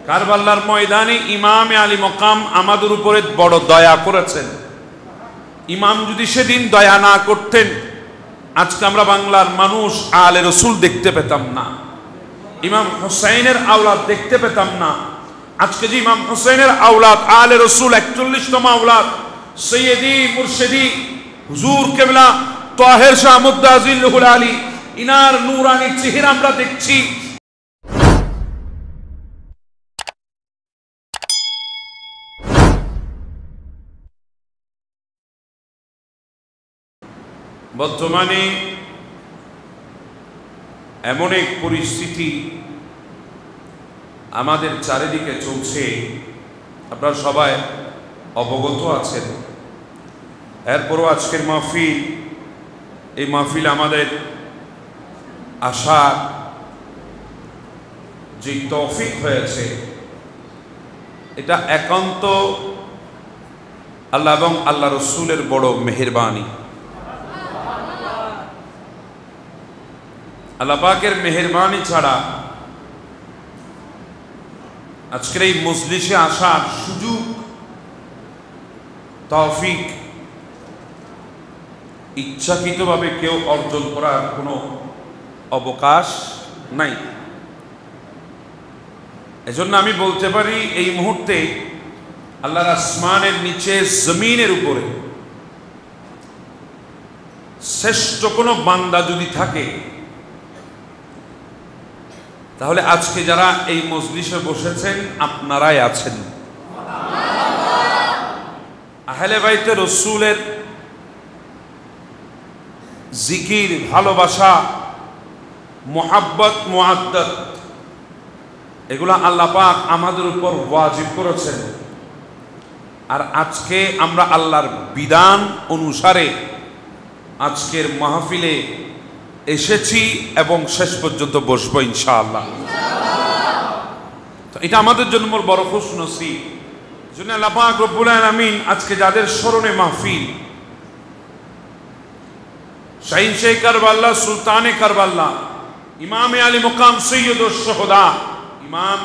কারবালার ময়দানে ইমামে আলী মকাম আমাদের উপরে বড় দয়া করেছেন। ইমাম যদি সেদিন দয়া না করতেন, আজকে আমরা বাংলার মানুষ আলে রসুল দেখতে পেতাম না, ইমাম হুসাইনের আওলাদ দেখতে পেতাম না। আজকে যে ইমাম হুসাইনের আওলাদ আলে রসুল 41তম আওলাদ সৈয়দি মুর্শিদি হুজুর কেবলা তাহের শাহ মুদ্দাজিল্লুহুল আলী, ইনার নূরানি চেহারা আমরা দেখছি। বর্তমানে এমন এক পরিস্থিতি আমাদের চারিদিকে চলছে, আপনারা সবাই অবগত আছেন। এরপরও আজকের মাহফিল, এই মাহফিল আমাদের আশার যে তৌফিক হয়েছে, এটা একান্ত আল্লাহ এবং আল্লাহ রসুলের বড় মেহেরবানি। আল্লাহ পাকের মেহেরবানি ছাড়া আজকের এই মজলিসে আসার সুযোগ, তৌফিক ইচ্ছাকৃতভাবে কেউ অর্জন করার কোনো অবকাশ নাই। এজন্য আমি বলতে পারি, এই মুহূর্তে আল্লাহর আসমানের নিচে জমিনের উপরে শ্রেষ্ঠ কোনো বান্দা যদি থাকে, তাহলে আজকে যারা এই মজলিসে বসেছেন আপনারাই আছেন। আহলে বাইতে রসুলের জিকির, ভালোবাসা, মোহাব্বত, মুআদ্দাত, এগুলা আল্লাহ পাক আমাদের উপর ওয়াজিব করেছেন। আর আজকে আমরা আল্লাহর বিধান অনুসারে আজকের মাহফিলে এসেছি এবং শেষ পর্যন্ত বসবো ইনশাআল্লাহ। তো এটা আমাদের জন্য বড় খুশনসিব। জন্য আল্লাহ পাক রব্বুল আলামিন আজকে যাদের স্মরণে মাহফিল, শাহিন শাহ কারবালা, সুলতানে কারবালা, ইমামে আলী মুকাম সৈয়দুশ শুহাদা ইমাম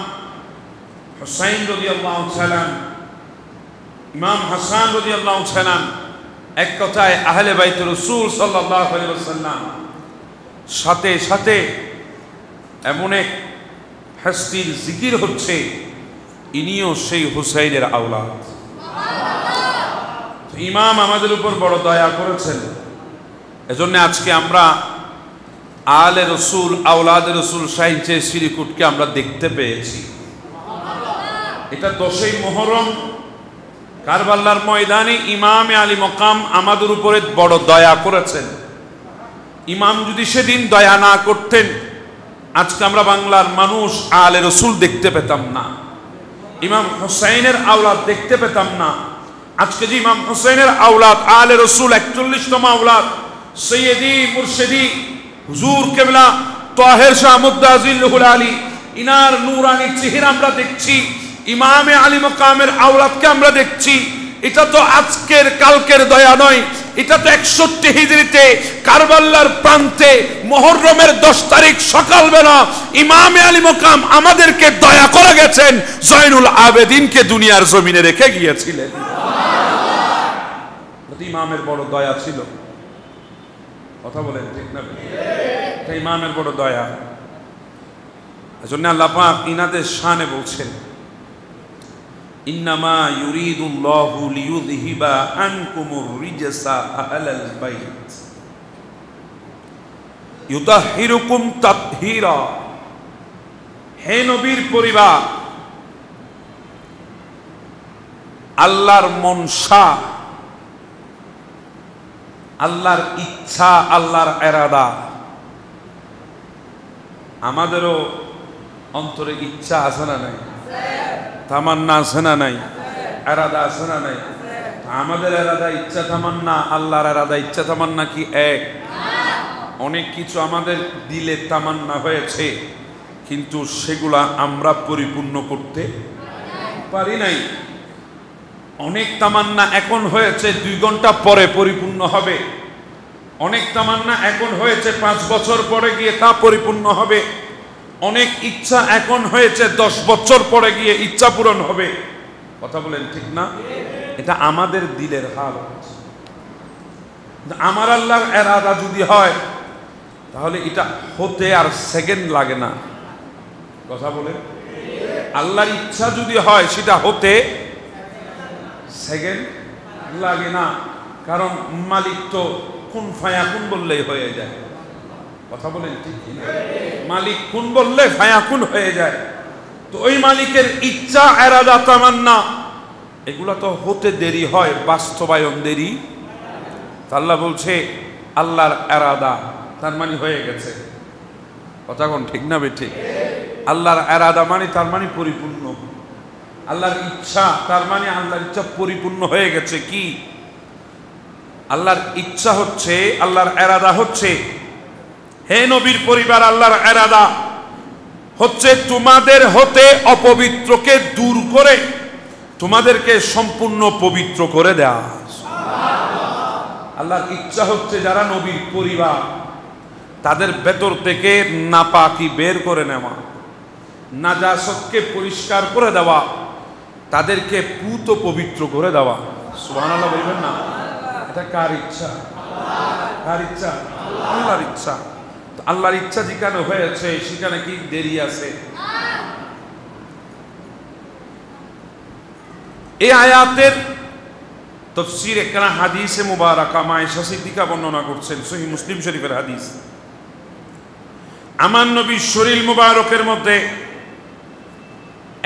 হুসাইন রাদিয়াল্লাহু তাআলা, ইমাম হাসান রাদিয়াল্লাহু তাআলা, এক কথায় আহলে বাইত রাসূল সাল্লাল্লাহু আলাইহি ওয়াসাল্লাম, সাথে সাথে এমন এক হস্তির জিকির হচ্ছে, ইনিও সেই হুসাইনের আওলাদ। ইমাম আমাদের উপর বড় দয়া করেছেন। এজন্য আজকে আমরা আলে রসুল, আওলাদে রসুল শাহিনচে শ্রীকুটকে আমরা দেখতে পেয়েছি। এটা 10ই মুহররম কারবালার ময়দানে ইমামে আলী মকাম আমাদের উপরে বড় দয়া করেছেন। ইমাম যদি সেদিন দয়া না করতেন, আজকে আমরা বাংলার মানুষ আলে রসুল দেখতে পেতাম না, ইমাম হুসাইনের আওলাদ দেখতে পেতাম না। আজকে যে ইমাম হুসাইনের আওলাদ আলে রসুল 41তম আওলাদ সৈয়দি মুর্শিদি হুজুর কেবলা তাহের শাহ মুদ্দাজিল্লুহুল আলী, ইনার নূরানি চেহারা আমরা দেখছি, ইমামে আলী মকামের আওলাদকে আমরা দেখছি। এটা তো আজকের কালকের দয়া নয়, এটা তো 61 হিজরিতে কারবালার প্রান্তে মুহররমের 10 তারিখ সকালবেলা ইমামে আলী মকাম আমাদেরকে দয়া করে গেছেন, জয়নুল আবেদিনকে দুনিয়ার জমিনে রেখে গিয়েছিলেন। ইমামের বড় দয়া ছিল, কথা বলেন ঠিক না? এটা ইমামের বড় দয়া। এজন্য আল্লাহ পাক ইনাদের শানে বলছেন, ইন্নামা ইউরিদুল্লাহু লিইউযহিবা আনকুমুর রিজসা আহলাল বাইত ইউতাহহিরুকুম তাতহীরা। হে নবীর পরিবার, আল্লাহর মনসা, আল্লাহর ইচ্ছা, আল্লাহর এরাদা। আমাদেরও অন্তরে ইচ্ছা আছে না নাই? তামান্না আছে না নাই? এরাদা আছে না নাই? আমাদের এরাদা, ইচ্ছা, তামান্না, আল্লাহর এরাদা, ইচ্ছা, তামান্না কি এক? অনেক কিছু আমাদের দিলে তামান্না হয়েছে, কিন্তু সেগুলা আমরা পরিপূর্ণ করতে পারি নাই। অনেক তামান্না এখন হয়েছে 2 ঘন্টা পরে পরিপূর্ণ হবে, অনেক তামান্না এখন হয়েছে 5 বছর পরে গিয়ে তা পরিপূর্ণ হবে। অনেক ইচ্ছা এখন হয়েছে, 10 বছর পরে গিয়ে ইচ্ছা পূরণ হবে। কথা বলেন ঠিক না? এটা আমাদের দিলের হাল। আমার আল্লাহর ইরাদা যদি হয় তাহলে এটা হতে আর সেকেন্ড লাগে না। কথা বলেন, আল্লাহর ইচ্ছা যদি হয় সেটা হতে সেকেন্ড লাগে না, কারণ মালিক তো কুন ফায়াকুন বললেই হয়ে যায়। কথা বলেন ঠিক কিনা? মালিক কুন বললে ফায়াকুন হয়ে যায়। তো ওই মালিকের ইচ্ছা, ইরাদা, তামান্না এগুলা তো হতে দেরি হয়, বাস্তবায়ন দেরি। আল্লাহ বলছে আল্লাহর ইরাদা, তার মানে হয়ে গেছে। কথা কোন ঠিক না বেঠিক? আল্লাহর ইরাদা মানে তার মানে পরিপূর্ণ। আল্লাহর ইচ্ছা তার মানে আল্লাহর ইচ্ছা পরিপূর্ণ হয়ে গেছে। কি? আল্লাহর ইচ্ছা হচ্ছে, আল্লাহর ইরাদা হচ্ছে, হে নবীর পরিবার, আল্লাহর ইরাদা হচ্ছে তোমাদের হতে অপবিত্রকে দূর করে তোমাদেরকে সম্পূর্ণ পবিত্র করে দেয়া। আল্লাহর ইচ্ছা হচ্ছে যারা নবীর পরিবার তাদের ভেতর থেকে নাপাকি বের করে নেওয়া, নাজাসতকে পরিষ্কার করে দেওয়া, তাদেরকে পুত পবিত্র করে দেওয়া। সুবহানাল্লাহ বলবেন না? এটা কার ইচ্ছা? কার ইচ্ছা? আল্লাহর ইচ্ছা। আল্লাহর ইচ্ছা যেখানে হয়েছে সেখানে কি দেরি আছে? এই আয়াতের তাফসীর একখানা হাদিসে মুবারাকা আয়েশা সিদ্দিকা বর্ণনা করছেন, সহিহ মুসলিম শরীফের হাদিস। আমার নবীর শরীর মুবারকের মধ্যে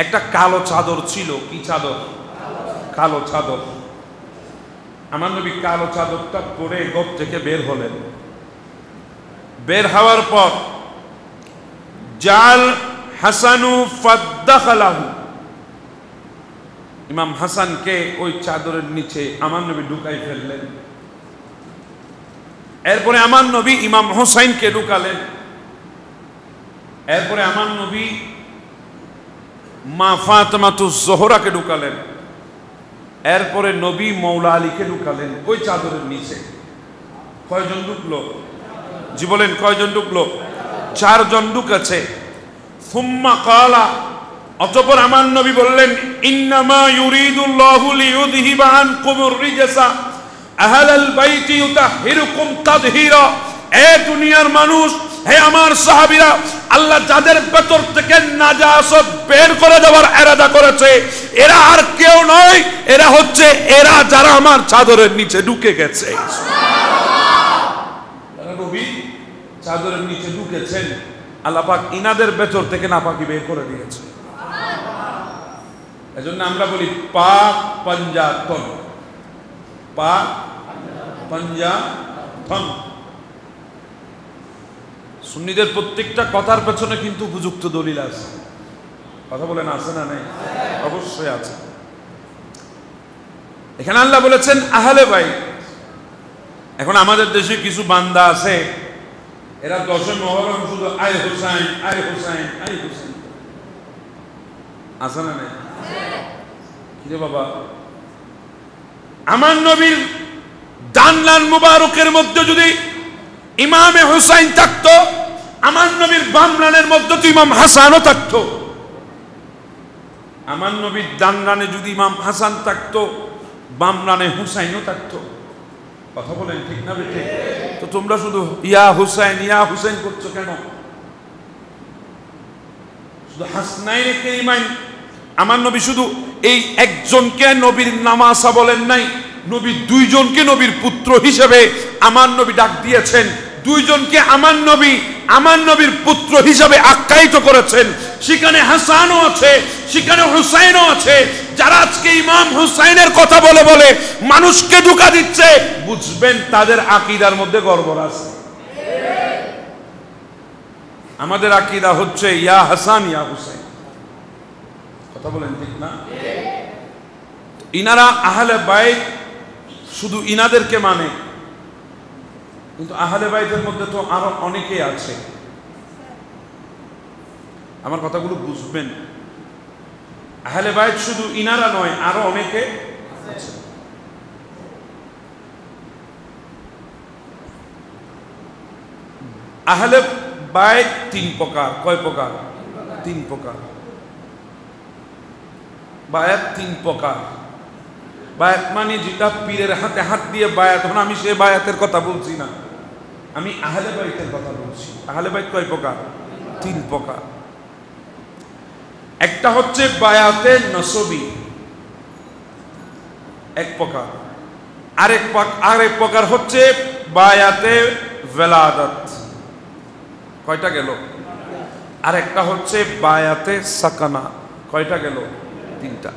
একটা কালো চাদর ছিল। কি চাদর? কালো চাদর। আমার নবী কালো চাদরটা পরে ঘর থেকে বের হলেন। বের হওয়ার পর জাল হাসানু ফাদ্দাখালাহু, ইমাম হাসানকে ওই চাদরের নিচে আমার নবী ঢুকাই ফেললেন। এরপরে আমার নবী ইমাম হোসাইনকে ঢুকালেন। এরপরে আমার নবী মা ফাতেমাতুজ জোহরাকে ঢুকালেন। এরপরে নবী মৌলা আলীকে ঢুকালেন ওই চাদরের নিচে। কয়জন ঢুকলো? জি বলেন, কয়জন ঢুকলো? 4 জন ঢুকেছে। সুম্মা ক্বালা, অতঃপর আমার নবী বললেন, ইন্নামা ইউরিদুল্লাহু লিইউযহিবা আনকুমুর রিজসা আহলাল বাইতি ইউতাহহিরুকুম তাদহীরা। এ দুনিয়ার মানুষ, হে আমার সাহাবীরা, আল্লাহ যাদের ভেতর থেকে নাজাসত বের করে দেওয়ার ইরাদা করেছে এরা আর কেউ নয়, এরা হচ্ছে এরা যারা আমার চাদরের নিচে ঢুকে গেছে। সুবহানাল্লাহ। নবী চাদরের নিচে ঢুকেছেন, আল্লাহ পাক ইনাদের ভেতর থেকে নাপাকি বের করে দিয়েছে। এজন্য আমরা বলি পাক পঞ্জাতন, পাক পঞ্জাতন। সুন্নিদের প্রত্যেকটা কথার পেছনে কিন্তু উপযুক্ত দলিল আছে। কথা বলেন, আছে না নেই? অবশ্যই আছে। এখানে আল্লাহ বলেছেন আহলে বাইত। এখন আমাদের দেশে কিছু বান্দা আছে, এরা 10 মুহররম শুধু আয় হুসাইন, আয় হুসাইন, আয় হুসাইন। আছে না নেই? কিরে বাবা, আমার নবীর দানলান মুবারকের মধ্যে যদি ইমামে হুসাইন থাকতো, আমার নবীর বামরানের মধ্যে তো ইমাম হাসানও থাকতো। আমার নবীর দানরানে যদি ইমাম হাসান থাকতো, বামরানে হুসাইনও থাকতো। কথা বলেন ঠিক না বেঠে? তো তোমরা শুধু ইয়া হুসাইন ইয়া হুসাইন করছো কেন? শুধু হাসনাইন কারিমাইন। আমার নবী শুধু এই একজনকে নবীর নামাসা বলেন নাই, নবী 2 জনকে নবীর পুত্র হিসেবে আমার নবী ডাক দিয়েছেন। 2 জনকে আমার নবীর পুত্র হিসেবে আখ্যায়িত করেছেন। সেখানে হাসানও আছে, সেখানে হুসাইনও আছে। যারা আজকে ইমাম হুসাইনের কথা বলে বলে মানুষকে ধোঁকা দিচ্ছে, বুঝবেন তাদের আকীদার মধ্যে গড়বড় আছে। আমাদের আকীদা হচ্ছে ইয়া হাসান ইয়া হুসাইন। কথা বলেন ঠিক না? ইনারা আহলে বাইত শুধু ইনাদেরকে মানে, কিন্তু আহলে বাইতের মধ্যে তো আরো অনেকেই আছে। আমার কথাগুলো বুঝবেন। আহলে বাইত শুধু ইনারা নয়, আরো অনেকে আছে। আহলে বায়াত তিন প্রকার। কয় প্রকার? তিন প্রকার। বায়াত তিন প্রকার। বায়াত মানে যেটা পীরের হাতে হাত দিয়ে বায়াত। এখন আমি সে বায়াতের কথা বলছি না, আমি আহলে বাইতের কথা বলছি। আহলে বাইত কয় প্রকার? তিন প্রকার। একটা হচ্ছে বায়াতে নসবী, এক প্রকার। আরেক প্রকার হচ্ছে বায়াতে ভেলাদত। কয়টা গেল? আরেকটা হচ্ছে বায়াতে সাকানা। কয়টা গেল? তিনটা।